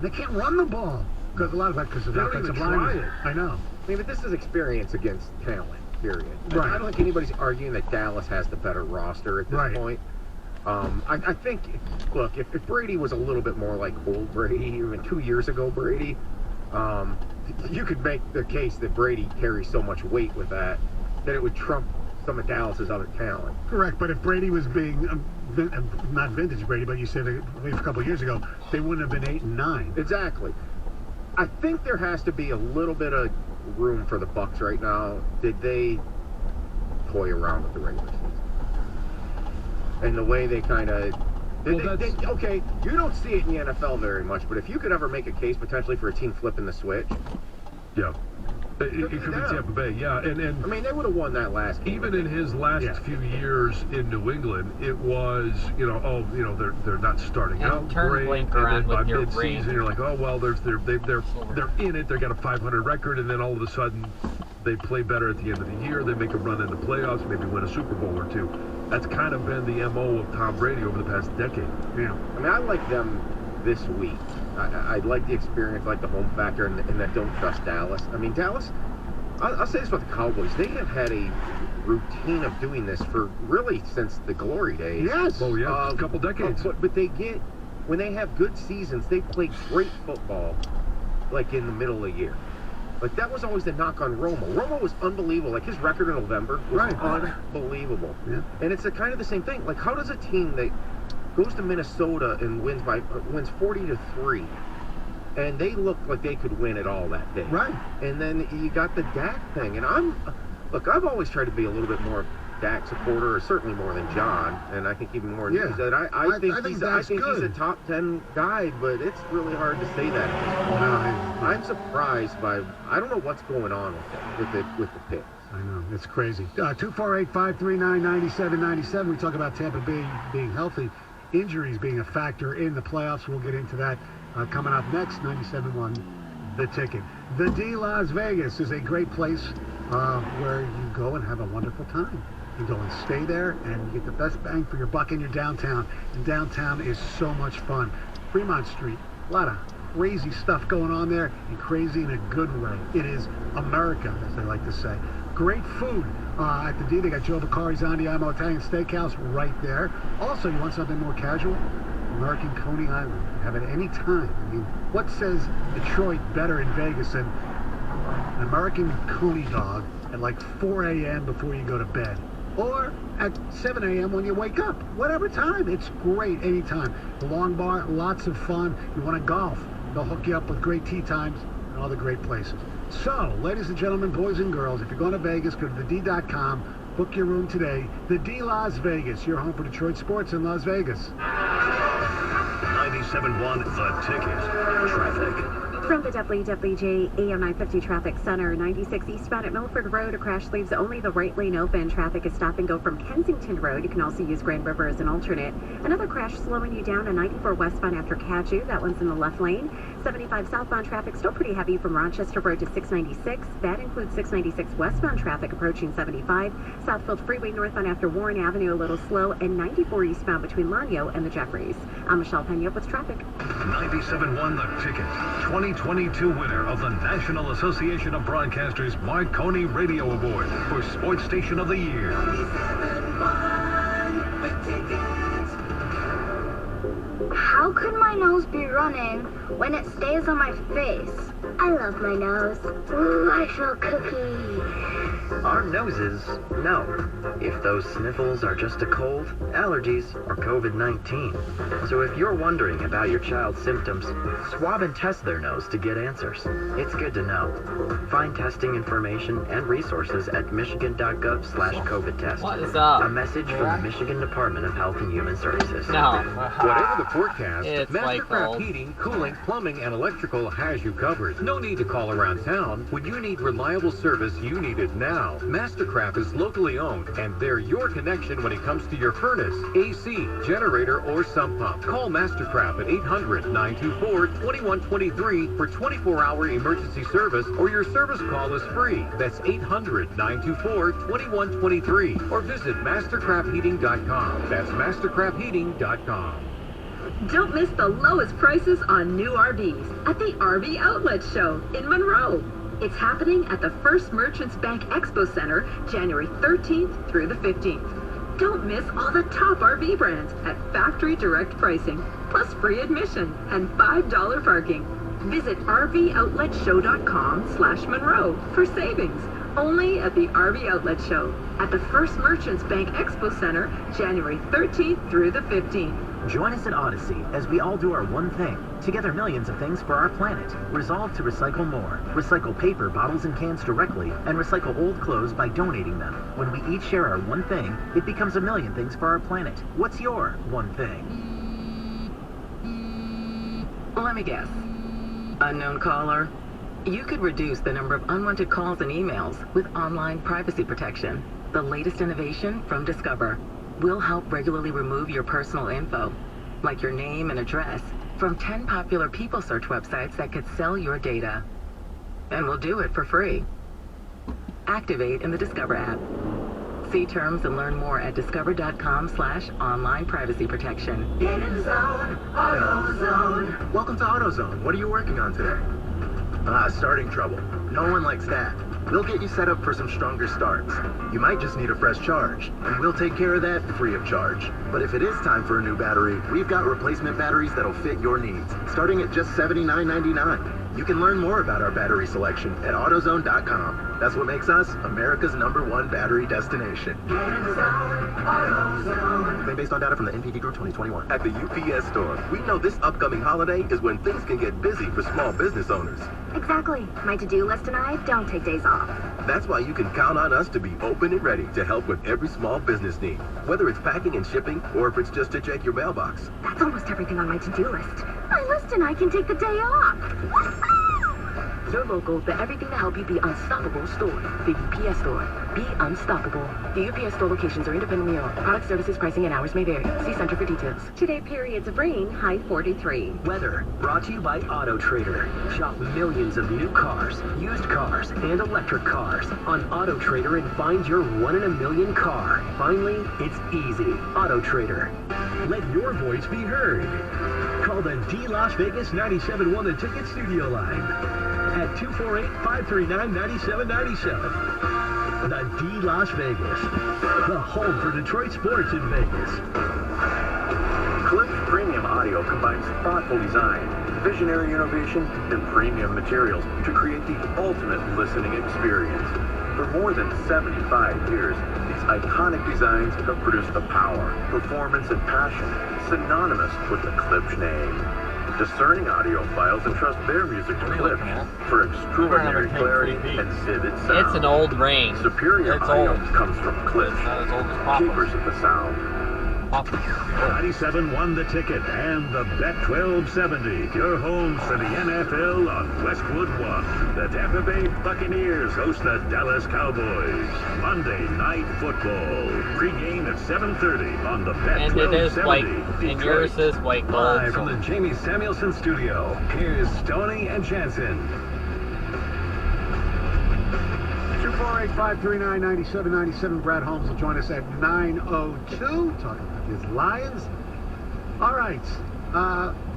They can't run the ball because a lot of that because of the offensive line. I know. I mean, but this is experience against talent, period. Right. I don't think anybody's arguing that Dallas has the better roster at this point. I think, look, if Brady was a little bit more like old Brady, even 2 years ago Brady, you could make the case that Brady carries so much weight with that it would trump some of Dallas's other talent. Correct, but if Brady was being, not vintage Brady, but you said a couple of years ago, they wouldn't have been 8-9. Exactly. I think there has to be a little bit of room for the Bucs right now. Did they toy around with the regular season? And the way they kind of... okay, you don't see it in the NFL very much, but if you could ever make a case potentially for a team flipping the switch... Yeah. It could be Tampa Bay, yeah. And I mean, they would have won that last game. Even in his last few years in New England, it was, they're not starting out great. And then by mid-season, you're like, oh, well, they're in it. They got a 500 record, and then all of a sudden, they play better at the end of the year. They make a run in the playoffs, maybe win a Super Bowl or two. That's kind of been the MO of Tom Brady over the past decade. Yeah. I mean, I like them this week. I like the experience, I like the home factor, and that don't trust Dallas. I mean, Dallas, I'll say this about the Cowboys. They have had a routine of doing this for really since the glory days. Yes. Oh, yeah, a couple decades. But they get, when they have good seasons, they play great football, like in the middle of the year. Like, that was always the knock on Romo. Romo was unbelievable. Like, his record in November was unbelievable. Yeah. And it's kind of the same thing. Like, how does a team that goes to Minnesota and wins 40-3, and they look like they could win it all that day. Right. And then you got the Dak thing, and I've always tried to be a little bit more Dak supporter, or certainly more than John, and I think even more than that. I think he's a top 10 guy, but it's really hard to say that. I'm surprised by, I don't know what's going on with the picks. I know, it's crazy. 248-539-9797. We talk about Tampa Bay being healthy, injuries being a factor in the playoffs. We'll get into that coming up next. 97.1 The Ticket. The D Las Vegas is a great place where you go and have a wonderful time. You go and stay there, and you get the best bang for your buck in your downtown. And downtown is so much fun. Fremont Street, a lot of crazy stuff going on there, and crazy in a good way. It is America, as they like to say. Great food at the D. They got Joe Beccari's Andiamo Italian Steakhouse right there. Also, you want something more casual? American Coney Island. You have it any time. I mean, what says Detroit better in Vegas than an American Coney dog at like 4 a.m. before you go to bed? Or at 7 a.m. when you wake up. Whatever time. It's great anytime. The Long Bar, lots of fun. You want to golf, they'll hook you up with great tee times and all the great places. So, ladies and gentlemen, boys and girls, if you're going to Vegas, go to thed.com. Book your room today. The D Las Vegas, your home for Detroit sports in Las Vegas. 97.1 The Ticket. Traffic. From the WWJ AM 950 Traffic Center, 96 eastbound at Milford Road, a crash leaves only the right lane open. Traffic is stop and go from Kensington Road. You can also use Grand River as an alternate. Another crash slowing you down on 94 westbound after Cadieux. That one's in the left lane. 75 southbound traffic still pretty heavy from Rochester Road to 696. That includes 696 westbound traffic approaching 75. Southfield Freeway northbound after Warren Avenue a little slow, and 94 eastbound between Lanyo and the Jeffries. I'm Michelle Pena with traffic. 97.1 The Ticket. 2022 winner of the National Association of Broadcasters Marconi Radio Award for Sports Station of the Year. How could my nose be running when it stays on my face? I love my nose. Ooh, I feel cookie. Our noses know if those sniffles are just a cold, allergies, or COVID-19. So if you're wondering about your child's symptoms, swab and test their nose to get answers. It's good to know. Find testing information and resources at michigan.gov/COVID test. What is up? A message from the Michigan Department of Health and Human Services. No. Whatever the forecast, It's Mastercraft like Heating, Cooling, Plumbing, and Electrical has you covered. No need to call around town. When you need reliable service, you need it now. Mastercraft is locally owned, and they're your connection when it comes to your furnace, AC, generator, or sump pump. Call Mastercraft at 800-924-2123 for 24-hour emergency service, or your service call is free. That's 800-924-2123, or visit mastercraftheating.com. That's mastercraftheating.com. Don't miss the lowest prices on new RVs at the RV Outlet Show in Monroe. It's happening at the First Merchants Bank Expo Center, January 13th through the 15th. Don't miss all the top RV brands at factory direct pricing, plus free admission and $5 parking. Visit RVOutletShow.com/Monroe for savings. Only at the RV Outlet Show at the First Merchants Bank Expo Center, January 13th through the 15th. Join us at Odyssey as we all do our one thing. Together millions of things for our planet. Resolve to recycle more. Recycle paper, bottles, and cans directly, and recycle old clothes by donating them. When we each share our one thing, it becomes a million things for our planet. What's your one thing? Let me guess. Unknown caller? You could reduce the number of unwanted calls and emails with online privacy protection. The latest innovation from Discover. We'll help regularly remove your personal info, like your name and address, from 10 popular people search websites that could sell your data. And we'll do it for free. Activate in the Discover app. See terms and learn more at discover.com/online privacy protection. Hidden Zone, AutoZone. Welcome to AutoZone. What are you working on today? Starting trouble. No one likes that. We'll get you set up for some stronger starts. You might just need a fresh charge, and we'll take care of that free of charge. But if it is time for a new battery, we've got replacement batteries that'll fit your needs, starting at just $79.99. You can learn more about our battery selection at AutoZone.com. That's what makes us America's #1 battery destination. Claim based on data from the NPD Group 2021. At the UPS Store, we know this upcoming holiday is when things can get busy for small business owners. Exactly. My to-do list and I don't take days off. That's why you can count on us to be open and ready to help with every small business need, whether it's packing and shipping or if it's just to check your mailbox. That's almost everything on my to-do list. My list and I can take the day off. Your local, the everything to help you be unstoppable store. The UPS Store. Be unstoppable. The UPS Store locations are independently owned. Product, services, pricing, and hours may vary. See Center for details. Today, periods of rain, high 43. Weather, brought to you by Auto Trader. Shop millions of new cars, used cars, and electric cars on Auto Trader and find your 1 in a million car. Finally, it's easy. Auto Trader. Let your voice be heard. Call the D Las Vegas 97.1 The Ticket studio line at 248-539-9797. The D Las Vegas, the home for Detroit sports in Vegas. Klipsch Premium Audio combines thoughtful design, visionary innovation, and premium materials to create the ultimate listening experience. For more than 75 years, these iconic designs have produced the power, performance, and passion synonymous with the Klipsch name. Discerning audiophiles entrust their music to Klipsch for extraordinary clarity and vivid sound. It's an old ring. Superior audio comes from Klipsch, not as old as Papa's. keepers of the sound. 97.1 The Ticket and the Bet 1270, your homes for the NFL on Westwood One. The Tampa Bay Buccaneers host the Dallas Cowboys. Monday Night Football. Pre-game at 7:30 on the Bet and 1270. It is white, and yours is white gold. Live from the Jamie Samuelson studio, here's Stoney and Jansen. 248-539-9797. Brad Holmes will join us at 9:02. Talking about his Lions. All right.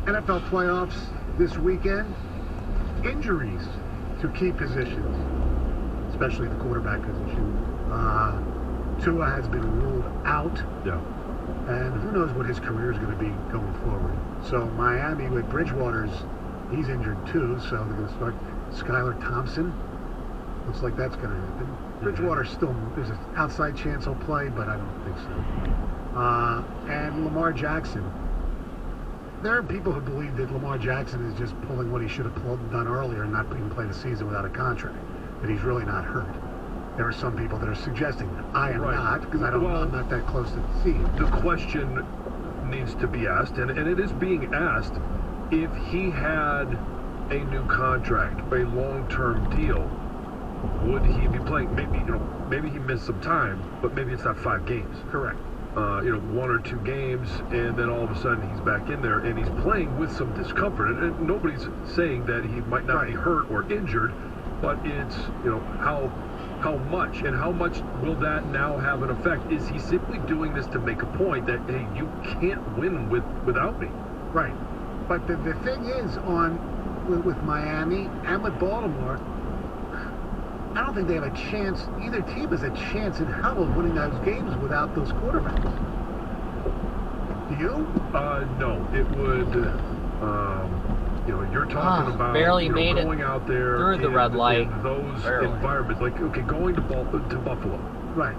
NFL playoffs this weekend. Injuries to key positions, especially the quarterback position. Tua has been ruled out. Yeah. And who knows what his career is going to be going forward. So Miami with Bridgewater's, he's injured too, so they're going to start Skylar Thompson. Looks like that's going to happen. Bridgewater still, there's an outside chance he'll play, but I don't think so. And Lamar Jackson. There are people who believe that Lamar Jackson is just pulling what he should have done earlier and not even play the season without a contract. That he's really not hurt. There are some people that are suggesting that. I am not, because I'm not that close to the scene. The question needs to be asked, and it is being asked, if he had a new contract, a long-term deal, would he be playing? Maybe he missed some time, but maybe it's not 5 games. Correct. 1 or 2 games, and then all of a sudden he's back in there, and he's playing with some discomfort. And nobody's saying that he might not be hurt or injured, but it's, how much, and how much will that now have an effect? Is he simply doing this to make a point that, hey, you can't win without me? Right. But the thing is, with Miami and with Baltimore, I don't think they have a chance. Either team has a chance in hell of winning those games without those quarterbacks. Do you? No. It would. You're talking about barely made going out there through the red light. In those environments, like going to Buffalo, right?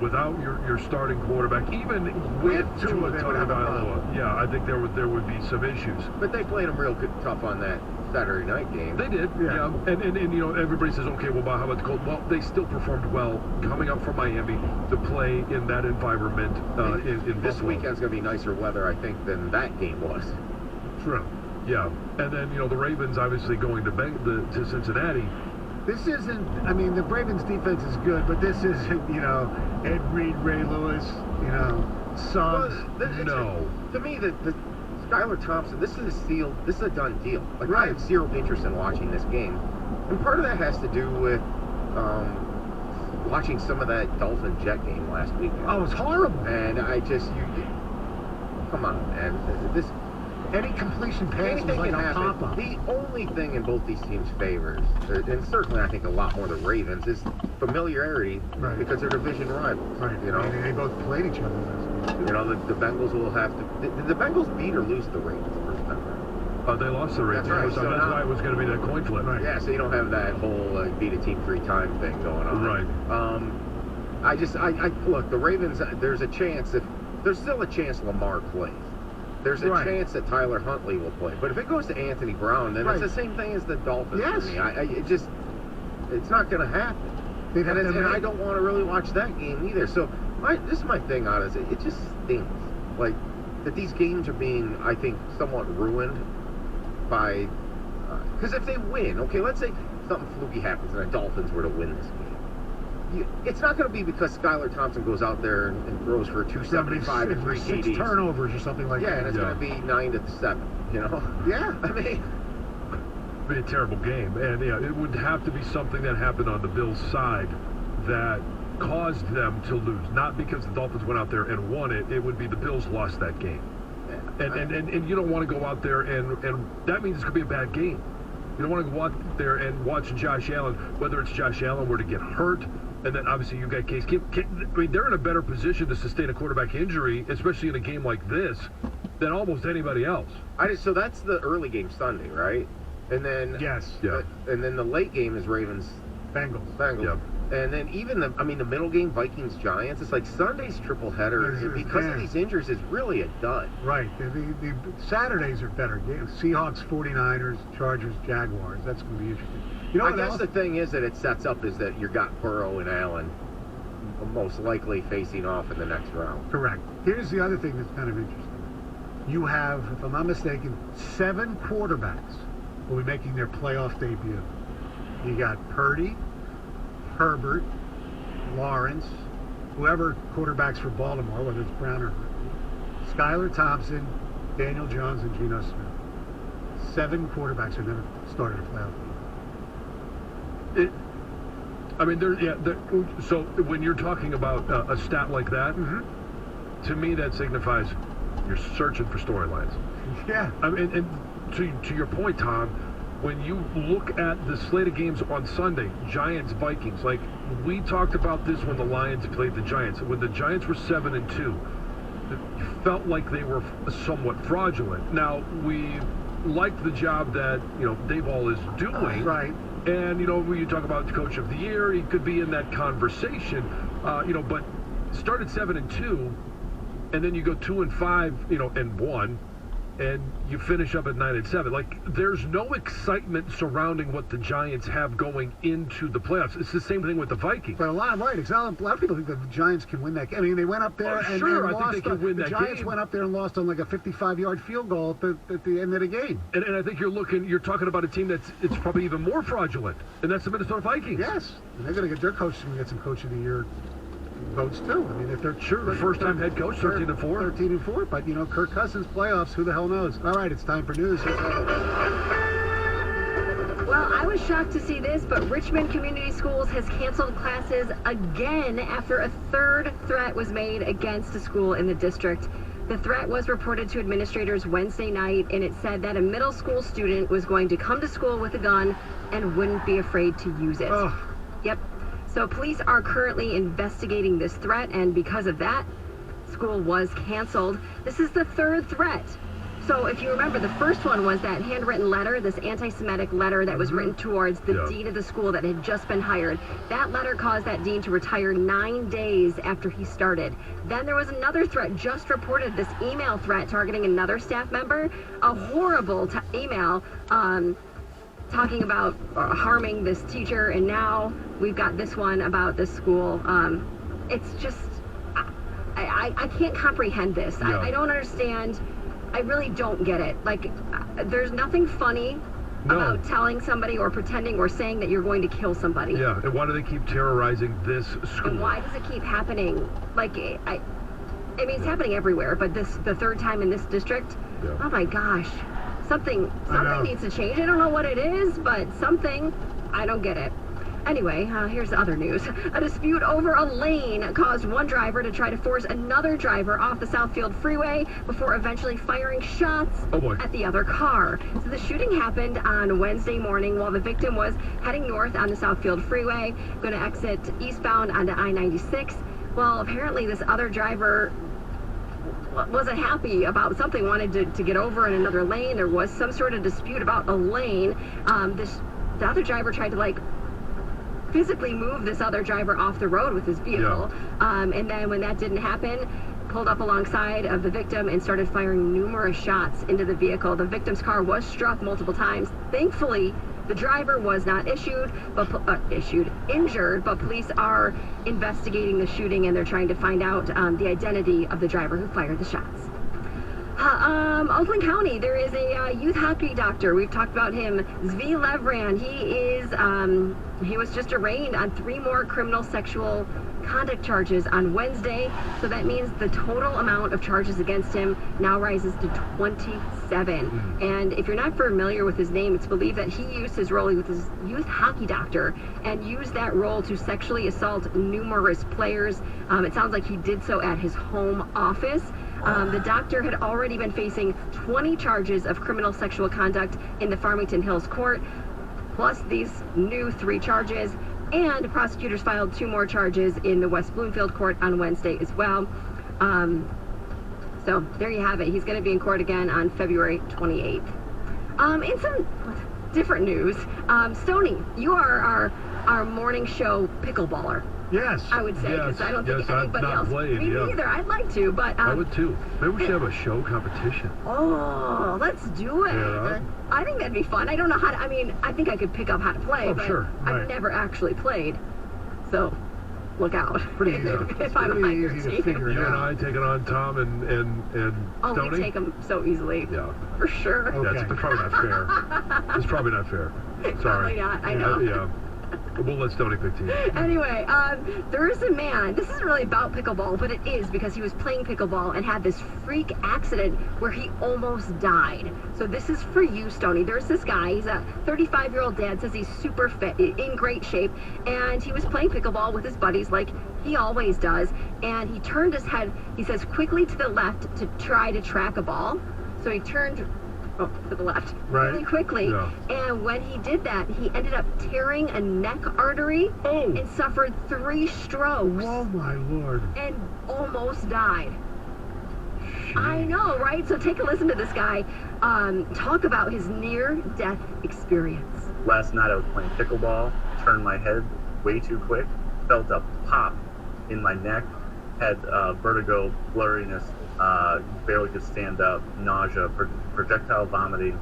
Without your starting quarterback, even with Tua Tagovailoa, yeah, I think there would be some issues. But they played them real tough on that Saturday night game. They did, yeah. And everybody says, okay, well, how about the Colts? Well, they still performed well coming up from Miami to play in that environment in this Buffalo. weekend's going to be nicer weather, I think, than that game was. True. Yeah, and then the Ravens obviously going to Cincinnati. This isn't. I mean, the Ravens defense is good, but this isn't. Ed Reed, Ray Lewis. Suggs. No. To me, the Skylar Thompson. This is a steal. This is a done deal. Like right. I have zero interest in watching this game, and part of that has to do with watching some of that Dolphin Jet game last weekend. Oh, it was horrible. And I just come on, man. This. Any completion pass was like a pop-up. The only thing in both these teams' favors, and certainly I think a lot more the Ravens, is familiarity because they're division rivals. Right. They both played each other last week. The Bengals will have to. Did the Bengals beat or lose the Ravens the first time? They lost the Ravens. That's right. So that's why it was going to be that coin flip. Right. Yeah. So you don't have that whole beat a team 3 times thing going on. Right. I look. The Ravens. There's still a chance Lamar plays. There's a chance that Tyler Huntley will play. But if it goes to Anthony Brown, then it's the same thing as the Dolphins for me. It's not going to happen. And I don't want to really watch that game either. So my thing on it. It just stinks. Like, that these games are being, I think, somewhat ruined by... Because if they win, okay, let's say something fluky happens and the Dolphins were to win this game. It's not going to be because Skylar Thompson goes out there and throws for 275 and 3 6 TDs. turnovers or something like that. Yeah, and it's going to be 9-7. Yeah, I mean, it'd be a terrible game, and it would have to be something that happened on the Bills' side that caused them to lose. Not because the Dolphins went out there and won it. It would be the Bills lost that game. Yeah, and you don't want to go out there and that means it's going to be a bad game. You don't want to go out there and watch Josh Allen, whether it's Josh Allen were to get hurt. And then obviously you've got Case Keenum. I mean, they're in a better position to sustain a quarterback injury, especially in a game like this, than almost anybody else. So that's the early game Sunday, right? And then and then the late game is Ravens Bengals. Yep. And then even the middle game Vikings Giants. It's like Sunday's triple header because of these injuries is really a dud. Right. The Saturdays are better games. Seahawks, 49ers, Chargers, Jaguars. That's going to be interesting. I guess the thing is that it sets up is that you got Burrow and Allen most likely facing off in the next round. Correct. Here's the other thing that's kind of interesting. You have, if I'm not mistaken, 7 quarterbacks will be making their playoff debut. You got Purdy, Herbert, Lawrence, whoever quarterbacks for Baltimore, whether it's Brown or Skylar Thompson, Daniel Jones, and Geno Smith. 7 quarterbacks have never started a playoff game. So when you're talking about a stat like that, to me that signifies you're searching for storylines. Yeah. And to your point, Tom, when you look at the slate of games on Sunday, Giants, Vikings, like we talked about this when the Lions played the Giants. When the Giants were 7-2, it felt like they were somewhat fraudulent. Now, we liked the job that, Daboll is doing. Right. And, when you talk about the coach of the year, he could be in that conversation, but started 7-2, and then you go 2-5, and 1, and you finish up at 9-7. Like, there's no excitement surrounding what the Giants have going into the playoffs. It's the same thing with the Vikings. But a lot of people think that the Giants can win that game. I mean, they went up there and I lost. think they can win that game. The Giants went up there and lost on like a 55-yard field goal at the end of the game. And I think you're talking about a team it's probably even more fraudulent, and that's the Minnesota Vikings. Yes, and they're going to get their coach to get some Coach of the Year votes too. I mean, if they're the first-time head coach, 13-4. 13-4, but Kirk Cousins playoffs, who the hell knows? All right, it's time for news. Well, I was shocked to see this, but Richmond Community Schools has canceled classes again after a third threat was made against a school in the district. The threat was reported to administrators Wednesday night, and it said that a middle school student was going to come to school with a gun and wouldn't be afraid to use it. Oh. Yep. So police are currently investigating this threat, and because of that, school was canceled. This is the third threat. So if you remember, the first one was that handwritten letter, this anti-Semitic letter that was written towards the dean of the school that had just been hired. That letter caused that dean to retire 9 days after he started. Then there was another threat just reported, this email threat targeting another staff member, a horrible email talking about harming this teacher, and now we've got this one about this school. It's just, I can't comprehend this. Yeah. I don't understand. I really don't get it. Like, there's nothing funny about telling somebody or pretending or saying that you're going to kill somebody. Yeah, and why do they keep terrorizing this school? And why does it keep happening? Like, I mean, it's happening everywhere, but the third time in this district, oh my gosh, something needs to change. I don't know what it is, but something, I don't get it. Anyway, here's the other news. A dispute over a lane caused one driver to try to force another driver off the Southfield Freeway before eventually firing shots at the other car. So the shooting happened on Wednesday morning while the victim was heading north on the Southfield Freeway, going to exit eastbound onto I-96. Well, apparently this other driver wasn't happy about something, wanted to get over in another lane. There was some sort of dispute about a lane. The other driver tried to, physically move this other driver off the road with his vehicle. And then when that didn't happen, pulled up alongside of the victim and started firing numerous shots into the vehicle. The victim's car was struck multiple times. Thankfully, the driver was not injured, but police are investigating the shooting, and they're trying to find out the identity of the driver who fired the shots. Oakland County, there is a youth hockey doctor. We've talked about him, Zvi Levrand. He was just arraigned on 3 more criminal sexual conduct charges on Wednesday. So that means the total amount of charges against him now rises to 27. And if you're not familiar with his name, it's believed that he used his role with his youth hockey doctor and used that role to sexually assault numerous players. It sounds like he did so at his home office. The doctor had already been facing 20 charges of criminal sexual conduct in the Farmington Hills court, plus these new 3 charges, and prosecutors filed 2 more charges in the West Bloomfield court on Wednesday as well. So there you have it. He's going to be in court again on February 28th. In some different news, Stoney, you are our morning show pickleballer. Yes. I would say, because I don't think anybody else. Played, me neither. I'd like to, but I would too. Maybe we should have a show competition. Oh, let's do it. Yeah. I think that'd be fun. I don't know how to, I think I could pick up how to play, but sure. I've never actually played. So, look out. Pretty easy. If I'm on your team. You and I taking on Tom and Oh, Stoney? we take them so easily. Yeah. For sure. Okay. That's probably not fair. It's probably not fair. Sorry. Probably not. I know. Yeah. We'll let Stoney pick team. Anyway, there is a man, this isn't really about pickleball, but it is because he was playing pickleball and had this freak accident where he almost died. So this is for you, Stoney. There's this guy, he's a 35-year-old dad, says he's super fit, in great shape, and he was playing pickleball with his buddies like he always does, and he turned his head, he says, quickly to the left to try to track a ball. So he turned to the left really quickly, and when he did that, he ended up tearing a neck artery and suffered 3 strokes. Oh my Lord. And almost died. I know, right? So take a listen to this guy talk about his near-death experience. Last night I was playing pickleball, turned my head way too quick, felt a pop in my neck, had vertigo, blurriness, barely could stand up, nausea, projectile vomiting,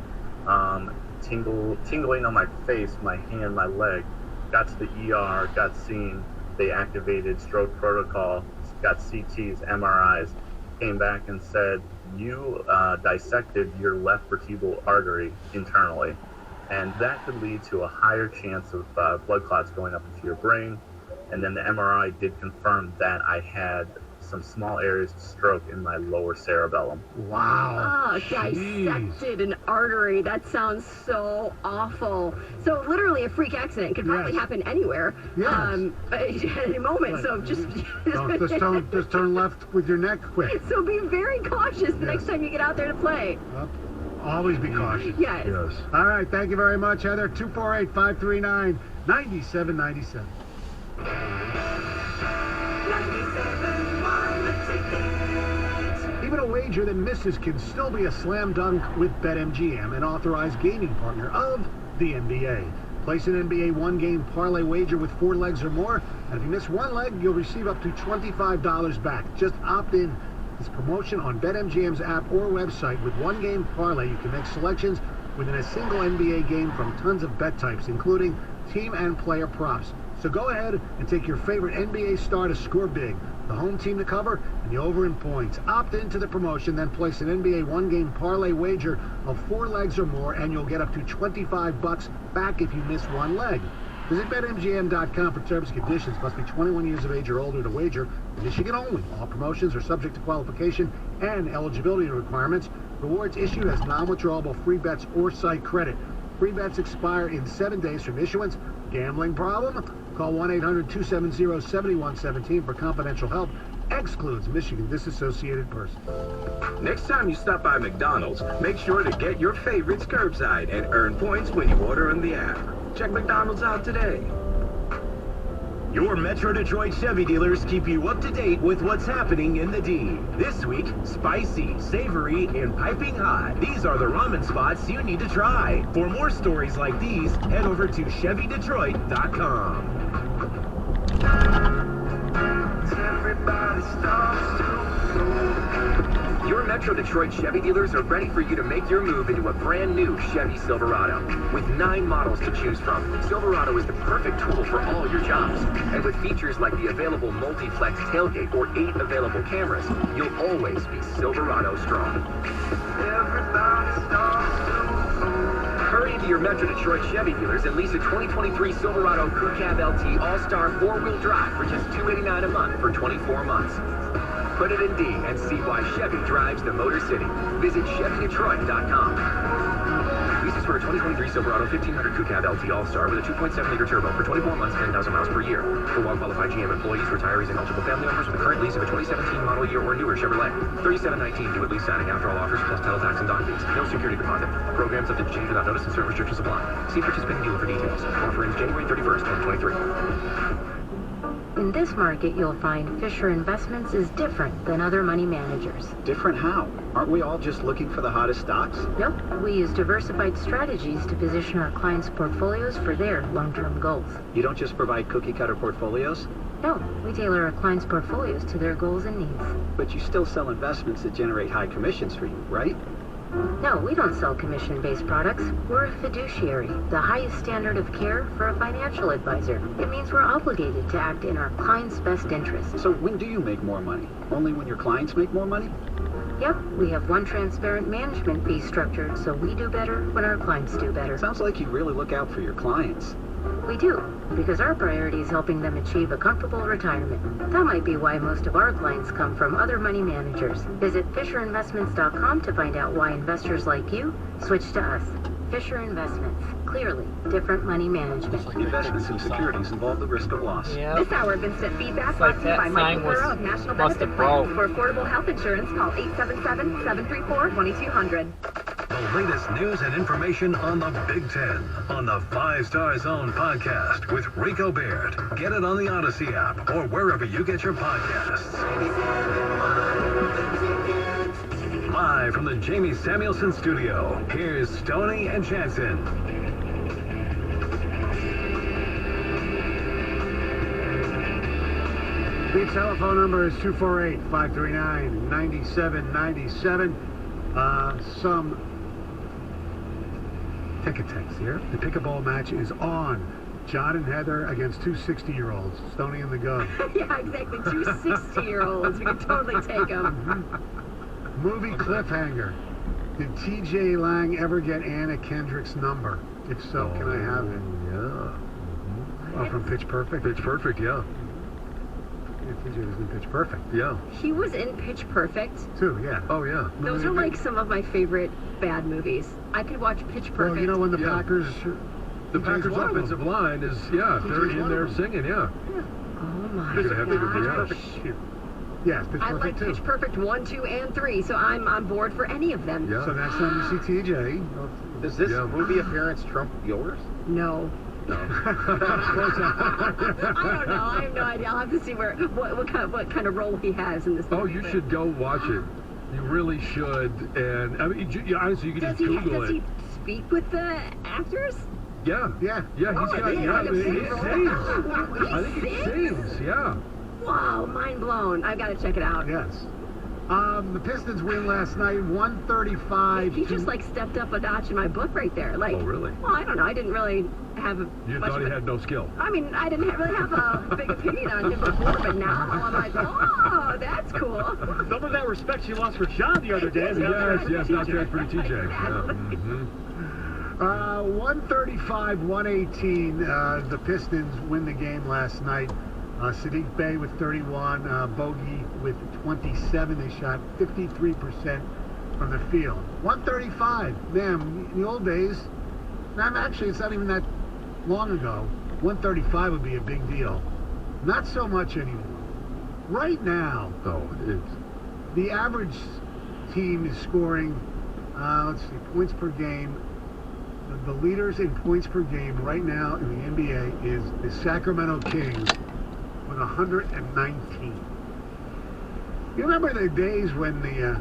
tingling on my face, my hand, my leg. Got to the ER, got seen. They activated stroke protocol, got CTs, MRIs, came back and said, you dissected your left vertebral artery internally, and that could lead to a higher chance of blood clots going up into your brain. And then the MRI did confirm that I had some small areas of stroke in my lower cerebellum. Wow. Oh, dissected an artery. That sounds so awful. So literally a freak accident could probably happen anywhere. Yes. At any moment. So just turn left with your neck quick. So be very cautious the next time you get out there to play. Always be cautious. Yes. All right. Thank you very much, Heather. 248-539-9797. Even a wager that misses can still be a slam dunk with BetMGM, an authorized gaming partner of the NBA. Place an NBA one-game parlay wager with 4 legs or more, and if you miss one leg, you'll receive up to $25 back. Just opt in. This promotion on BetMGM's app or website. With one-game parlay, you can make selections within a single NBA game from tons of bet types, including team and player props. So go ahead and take your favorite NBA star to score big, the home team to cover, and the over in points. Opt into the promotion, then place an NBA one-game parlay wager of 4 legs or more, and you'll get up to $25 back if you miss one leg. Visit BetMGM.com for terms and conditions. Must be 21 years of age or older to wager. Michigan only. All promotions are subject to qualification and eligibility requirements. Rewards issued as non-withdrawable free bets or site credit. Free bets expire in 7 days from issuance. Gambling problem? Call 1-800-270-7117 for confidential help. Excludes Michigan disassociated persons. Next time you stop by McDonald's, make sure to get your favorites curbside and earn points when you order on the app. Check McDonald's out today. Your Metro Detroit Chevy dealers keep you up to date with what's happening in the D. This week, spicy, savory, and piping hot. These are the ramen spots you need to try. For more stories like these, head over to ChevyDetroit.com. Your Metro Detroit Chevy dealers are ready for you to make your move into a brand new Chevy Silverado. With 9 models to choose from, Silverado is the perfect tool for all your jobs. And with features like the available multi-flex tailgate or 8 available cameras, you'll always be Silverado strong. Hurry into your Metro Detroit Chevy dealers and lease a 2023 Silverado Crew Cab LT All-Star 4-wheel drive for just $289 a month for 24 months. Put it in D and see why Chevy drives the Motor City. Visit ChevyDetroit.com. Leases for a 2023 Silverado 1500 Crew Cab LT All-Star with a 2.7-liter turbo for 24 months, 10,000 miles per year. For well-qualified GM employees, retirees, and eligible family members with a current lease of a 2017 model year or newer Chevrolet. 3719 due at lease signing after all offers plus title tax and dock fees. No security deposit. Program subject to change without notice and certain restrictions apply. See participating dealer for details. Offer ends January 31st, 2023. In this market, you'll find Fisher Investments is different than other money managers. Different how? Aren't we all just looking for the hottest stocks? Nope. We use diversified strategies to position our clients' portfolios for their long-term goals. You don't just provide cookie-cutter portfolios? No. We tailor our clients' portfolios to their goals and needs. But you still sell investments that generate high commissions for you, right? No, we don't sell commission-based products. We're a fiduciary, the highest standard of care for a financial advisor. It means we're obligated to act in our clients' best interest. So when do you make more money? Only when your clients make more money? Yep, we have one transparent management fee structure, so we do better when our clients do better. Sounds like you really look out for your clients. We do, because our priority is helping them achieve a comfortable retirement. That might be why most of our clients come from other money managers. Visit FisherInvestments.com to find out why investors like you switch to us. Fisher Investments. Clearly, different money management. Investments in securities involve the risk of loss. Yep. This hour of instant feedback brought to you by Michael Burrow of National Benefit Plans. For affordable health insurance, call 877-734-2200. The latest news and information on the Big Ten on the 5 Star Zone podcast with Rico Baird. Get it on the Odyssey app or wherever you get your podcasts. Live from the Jamie Samuelson studio, here's Stoney and Jansen. The telephone number is 248-539-9797. Some ticket text here. The pickleball match is on. John and Heather against 2 60-year-olds. Stoney and the Gun. Yeah, exactly. 2 60-year-olds. We can totally take them. Movie cliffhanger. Did T.J. Lang ever get Anna Kendrick's number? If so, can I have it? Yeah. Oh, from Pitch Perfect? Pitch Perfect, yeah. TJ was in Pitch Perfect. Yeah. He was in Pitch Perfect. Too, yeah. Oh, yeah. Those are like some of my favorite bad movies. I could watch Pitch Perfect. Well, you know when the Packers... The Packers offensive line is, they're in there singing, Oh, my gosh. Yes, Pitch Perfect I like Pitch Perfect 1, 2, and 3, so I'm on board for any of them. Yeah. So next time you see TJ... Does this movie appearance trump yours? No. No. I don't know. I have no idea. I'll have to see what kind of role he has in this movie. Oh, you should go watch it. You really should. And I mean, honestly, you can just Google it. Does he speak with the actors? Yeah. He's got. He sings. I think he sings. Yeah. Wow, mind blown. I've got to check it out. Yes. The Pistons win last night, 135. He just like stepped up a notch in my book right there. Like, oh, really? Well, I don't know. I didn't really have a. You thought he had no skill. I mean, I didn't really have a big opinion on him before, but now I'm like, oh, that's cool. Some of that respect she lost for John the other day. Yes, not that for TJ. Exactly. Yeah. 135-118. The Pistons win the game last night. Saddiq Bey with 31, Bogey with 27. They shot 53% from the field. 135. Man, in the old days, actually, it's not even that long ago. 135 would be a big deal. Not so much anymore. Right now, the average team is scoring, points per game. The leaders in points per game right now in the NBA is the Sacramento Kings with 119. You remember the days when the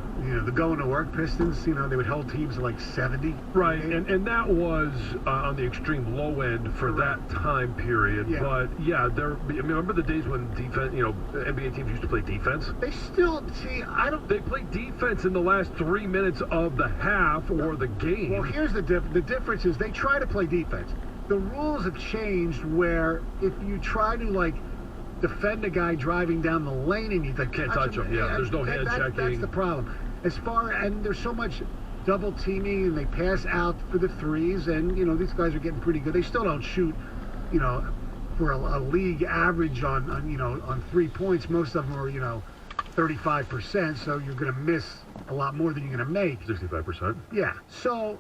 going to work Pistons, they would hold teams to like 70? Right, and that was on the extreme low end for that time period. Yeah. But yeah, remember the days when defense, NBA teams used to play defense? They still, They play defense in the last 3 minutes of the half or the game. Well, here's the difference is they try to play defense. The rules have changed where if you try to defend a guy driving down the lane and you can't touch him. Yeah, there's no hand checking. That's the problem. And there's so much double teaming and they pass out for the threes and these guys are getting pretty good. They still don't shoot, for a league average on 3 points. Most of them are 35%. So you're going to miss a lot more than you're going to make. 65%. Yeah. So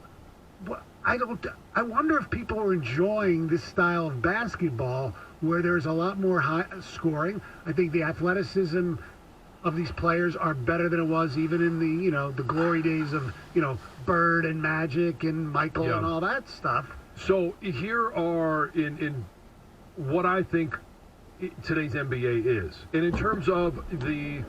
I wonder if people are enjoying this style of basketball where there's a lot more high scoring. I think the athleticism of these players are better than it was even in the glory days of Bird and Magic and Michael and all that stuff. So here are in what I think today's NBA is, and in terms of the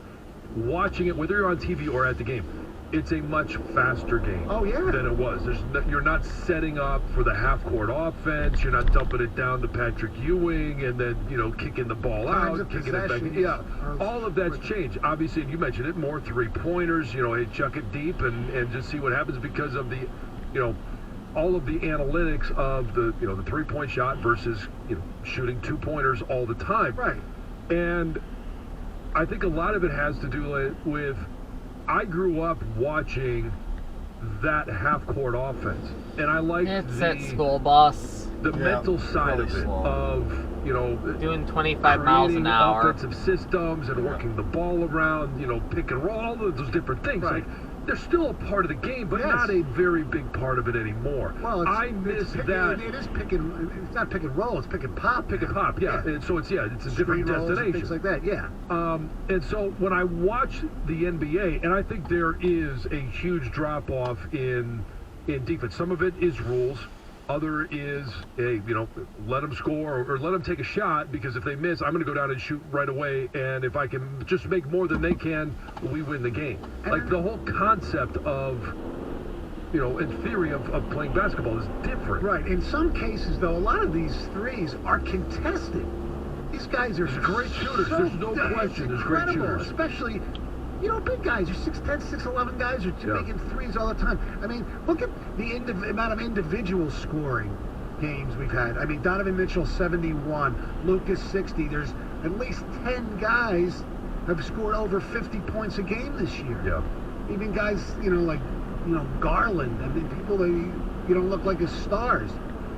watching it, whether you're on TV or at the game, it's a much faster game than it was. You're not setting up for the half-court offense. You're not dumping it down to Patrick Ewing and then, kicking the ball out, kicking it back. Yeah, all of that's changed. Obviously, you mentioned it, more three-pointers, hey, chuck it deep and just see what happens because of the, all of the analytics of the, the three-point shot versus, shooting two-pointers all the time. Right. And I think a lot of it has to do with I grew up watching that half-court offense, and I liked that school bus. The mental side of it, of doing 25 miles an hour, offensive systems, and working the ball around, pick and roll, all of those different things. Right. They're still a part of the game, but not a very big part of it anymore. Well, I miss that. It is it's not pick and roll, it's pick and pop. Pick and pop, yeah. And so it's a different destination. Things like that, yeah. And so when I watch the NBA, and I think there is a huge drop-off in defense. Some of it is rules. Other is, let them score or let them take a shot because if they miss, I'm going to go down and shoot right away. And if I can just make more than they can, we win the game. Like the whole concept of, in theory of playing basketball is different. Right. In some cases, though, a lot of these threes are contested. These guys are great shooters. There's no question. There's great shooters. Especially, big guys. You're 6'10", 6'11" guys are making threes all the time. I mean, look at the amount of individual scoring games we've had. I mean, Donovan Mitchell, 71. Lucas, 60. There's at least 10 guys have scored over 50 points a game this year. Yeah. Even guys, like Garland. I mean, people that you don't look like as stars.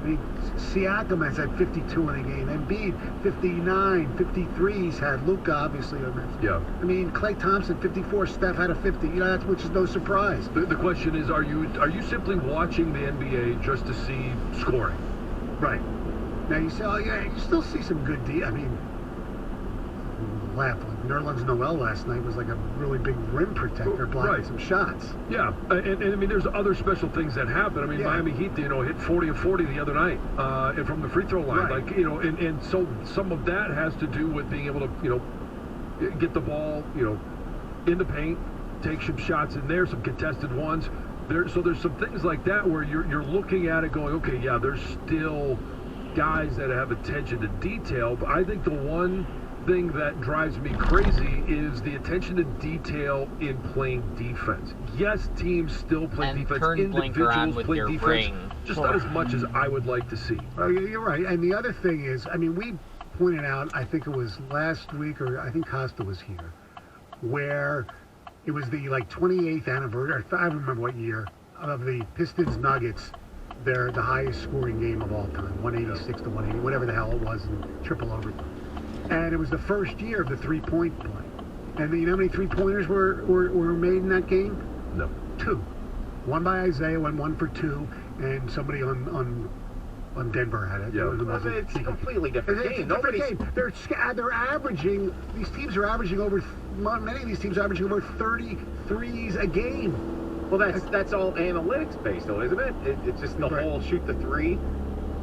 I mean, Siakam has had 52 in a game. Embiid, 59, 53 he's had. Luka, obviously, I mentioned. Yeah. I mean, Klay Thompson, 54. Steph had a 50. Which is no surprise. The question is, are you simply watching the NBA just to see scoring? Right. Now you say, oh yeah, you still see some good I mean, laugh. Like Nerlens Noel last night was like a really big rim protector blocking some shots. Yeah, and I mean, there's other special things that happen. I mean, Miami Heat, hit 40 of 40 the other night, and from the free throw line. Right. Like, and so some of that has to do with being able to, get the ball, in the paint, take some shots in there, some contested ones. So there's some things like that where you're looking at it going, okay, yeah, there's still guys that have attention to detail, but I think the one thing that drives me crazy is the attention to detail in playing defense. Yes, teams still play defense. Individuals play defense, just not as much as I would like to see. You're right. And the other thing is, I mean, we pointed out, I think it was last week, or I think Costa was here, where it was the 28th anniversary, I don't remember what year, of the Pistons Nuggets. They're the highest scoring game of all time, 186 to 180, whatever the hell it was, in triple overtime. And it was the first year of the three-point play. And you know how many three-pointers were made in that game? No. 2. One by Isaiah, one for 2, and somebody on Denver had it. Yeah. It's a completely different game. It's a different game. They're averaging, these teams are averaging many of these teams are averaging over 30 threes a game. Well, that's all analytics based, though, isn't it? It's just the whole shoot the 3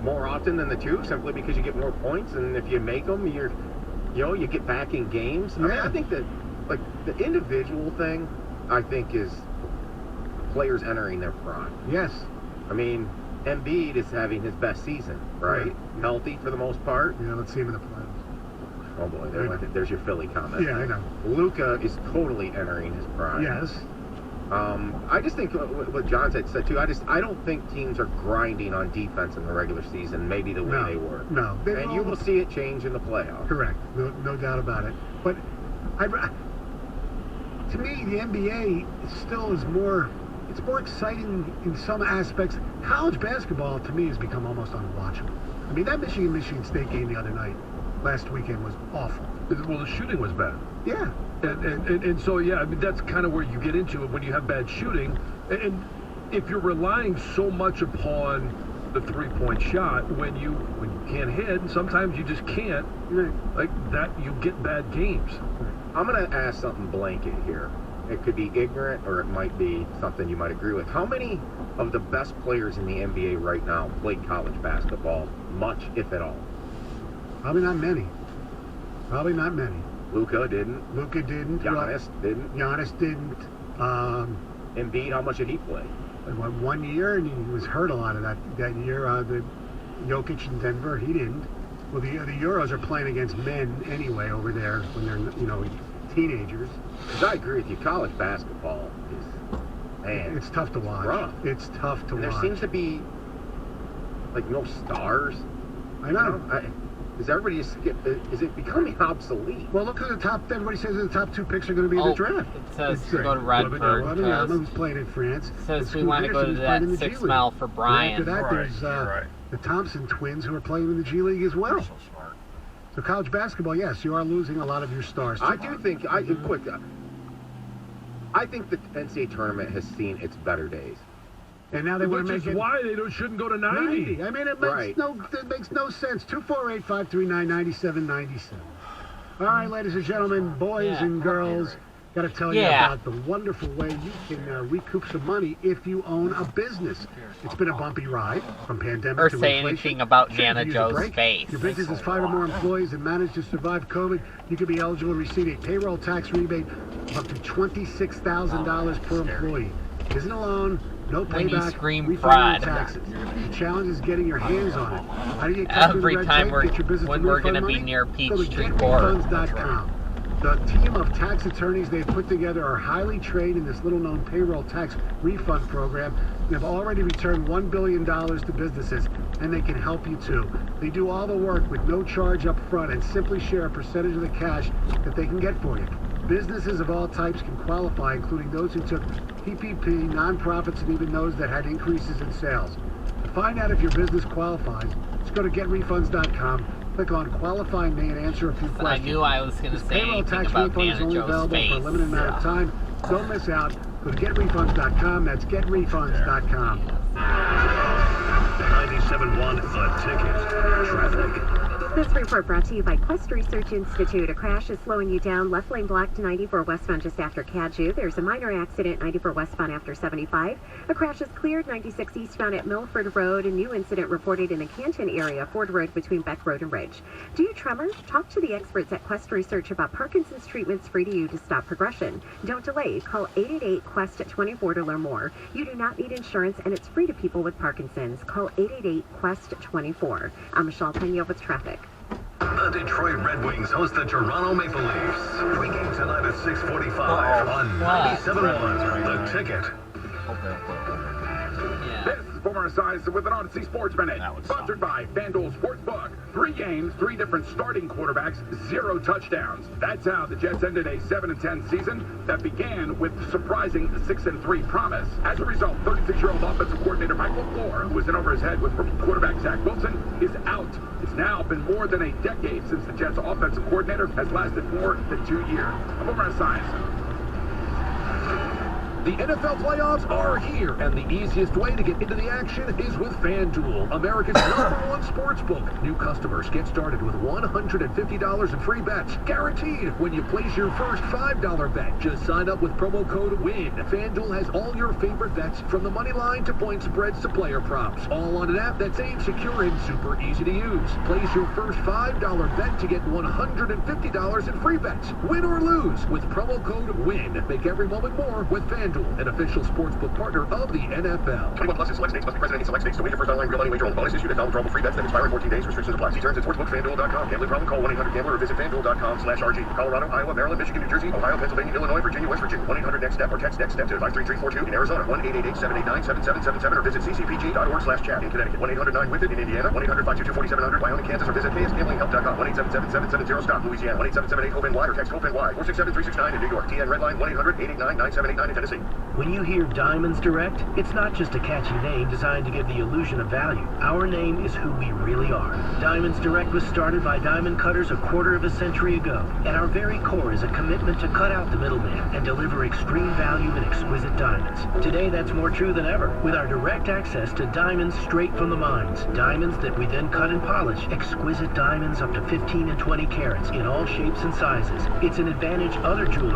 more often than the 2, simply because you get more points, and if you make them, you get back in games. I mean, I think that the individual thing, I think, is players entering their prime. Yes. I mean, Embiid is having his best season, right? Yeah. Healthy for the most part. Yeah, let's see him in the playoffs. Oh boy, there's your Philly comment. Yeah, I know. Luka is totally entering his prime. Yes. I just think what John said too. I don't think teams are grinding on defense in the regular season, maybe the way they were. No, and you will see it change in the playoffs. Correct, no doubt about it. But to me, the NBA still is more. It's more exciting in some aspects. College basketball, to me, has become almost unwatchable. I mean, that Michigan State game the other night, last weekend, was awful. Well, the shooting was bad. Yeah. And so, yeah, I mean, that's kind of where you get into it when you have bad shooting. And if you're relying so much upon the three-point shot, when you can't hit, and sometimes you just can't, like that, you get bad games. I'm going to ask something blanket here. It could be ignorant, or it might be something you might agree with. How many of the best players in the NBA right now played college basketball, much, if at all? Probably not many. Luka didn't. Giannis didn't. Embiid, how much did he play? 1 year, and he was hurt a lot of that year. The Jokic in Denver, he didn't. Well, the Euros are playing against men anyway over there when they're teenagers. Because I agree with you, college basketball is, man, it's tough to watch. Rough. It's tough to watch. There seems to be no stars. I know. Is everybody is it becoming obsolete? Well, look who everybody says the top 2 picks are going to be in the draft. It says to go to Redford. Who's playing in France. It says we want to go to that 6 mile for Brian. After that, there's the Thompson twins who are playing in the G League as well. So smart. So college basketball, yes, you are losing a lot of your stars. I do think, I think the NCAA tournament has seen its better days. And now they want to make it. Why they shouldn't go to 90. I mean, it makes no sense. 248-539-9797. All right, ladies and gentlemen, boys and girls, got to tell you about the wonderful way you can recoup some money if you own a business. It's been a bumpy ride from pandemic to inflation. Or say anything about Nana Joe's face. Your business has 5 or more employees and managed to survive COVID. You could be eligible to receive a payroll tax rebate of up to $26,000 per employee. Isn't a loan. No payback, refund taxes. The challenge is getting your hands on it. How do you get every time we're going to be near Peachtree Court. The team of tax attorneys they've put together are highly trained in this little-known payroll tax refund program. They've already returned $1 billion to businesses, and they can help you too. They do all the work with no charge up front and simply share a percentage of the cash that they can get for you. Businesses of all types can qualify, including those who took PPP, nonprofits, and even those that had increases in sales. The find out if your business qualifies, just go to getrefunds.com. Click on Qualify May and answer a few questions. I knew I was going to say payroll tax refund is only available for a limited amount of time. Don't miss out. Go to getrefunds.com. That's getrefunds.com. 97.1 The Ticket. Traffic. This report brought to you by Quest Research Institute. A crash is slowing you down. Left lane blocked 94 westbound just after Cadju. There's a minor accident 94 westbound after 75. A crash is cleared 96 eastbound at Milford Road. A new incident reported in the Canton area, Ford Road between Beck Road and Ridge. Do you tremor? Talk to the experts at Quest Research about Parkinson's treatments free to you to stop progression. Don't delay. Call 888-QUEST-24 to learn more. You do not need insurance, and it's free to people with Parkinson's. Call 888-QUEST-24. I'm Michelle Pena with traffic. The Detroit Red Wings host the Toronto Maple Leafs. Pre-game tonight at 6:45 on 97.1 The Ticket. This is Boomer Esiason with an Odyssey Sports Minute, sponsored by FanDuel Sportsbook. 3 games, 3 different starting quarterbacks, 0 touchdowns. That's how the Jets ended a 7-10 season that began with surprising 6-3 promise. As a result, 36-year-old offensive coordinator Michael LaFleur, who was in over his head with rookie quarterback Zach Wilson, is out. It's now been more than a decade since the Jets' offensive coordinator has lasted more than 2 years. I'm Boomer Esiason. The NFL playoffs are here, and the easiest way to get into the action is with FanDuel, America's #1 sportsbook. New customers get started with $150 in free bets, guaranteed when you place your first $5 bet. Just sign up with promo code WIN. FanDuel has all your favorite bets, from the money line to point spreads to player props, all on an app that's safe, secure, and super easy to use. Place your first $5 bet to get $150 in free bets. Win or lose with promo code WIN. Make every moment more with FanDuel, an official sportsbook partner of the NFL. 21 plus in select states. Must be present in select states to win your first online real money wager on bonus issued and non-withdrawable free bets that expire in 14 days. Restrictions apply. See terms at sportsbookfanduel.com. Gambling problem? Call 1-800-GAMBLER or visit fanduel.com/RG. Colorado, Iowa, Maryland, Michigan, New Jersey, Ohio, Pennsylvania, Illinois, Virginia, West Virginia. 1-800-NEXT-STEP or text NEXT-STEP to 53342. In Arizona, 1-888-789-7777 or visit ccpg.org/chat. In Connecticut, 1-800-9-WITH-IT. In Indiana, 1-800-522-4700. Wyoming, Kansas, or visit ksgamblinghelp.com. 1-877-770-STOP. Louisiana, 1-877-8-HOPE-NY or text HOPE-NY. 467-369 in New York. TN Redline, 1-800-889-9789 in Tennessee. When you hear Diamonds Direct, it's not just a catchy name designed to give the illusion of value. Our name is who we really are. Diamonds Direct was started by diamond cutters a quarter of a century ago. At our very core is a commitment to cut out the middleman and deliver extreme value in exquisite diamonds. Today, that's more true than ever, with our direct access to diamonds straight from the mines. Diamonds that we then cut and polish. Exquisite diamonds up to 15 and 20 carats in all shapes and sizes. It's an advantage other jewelers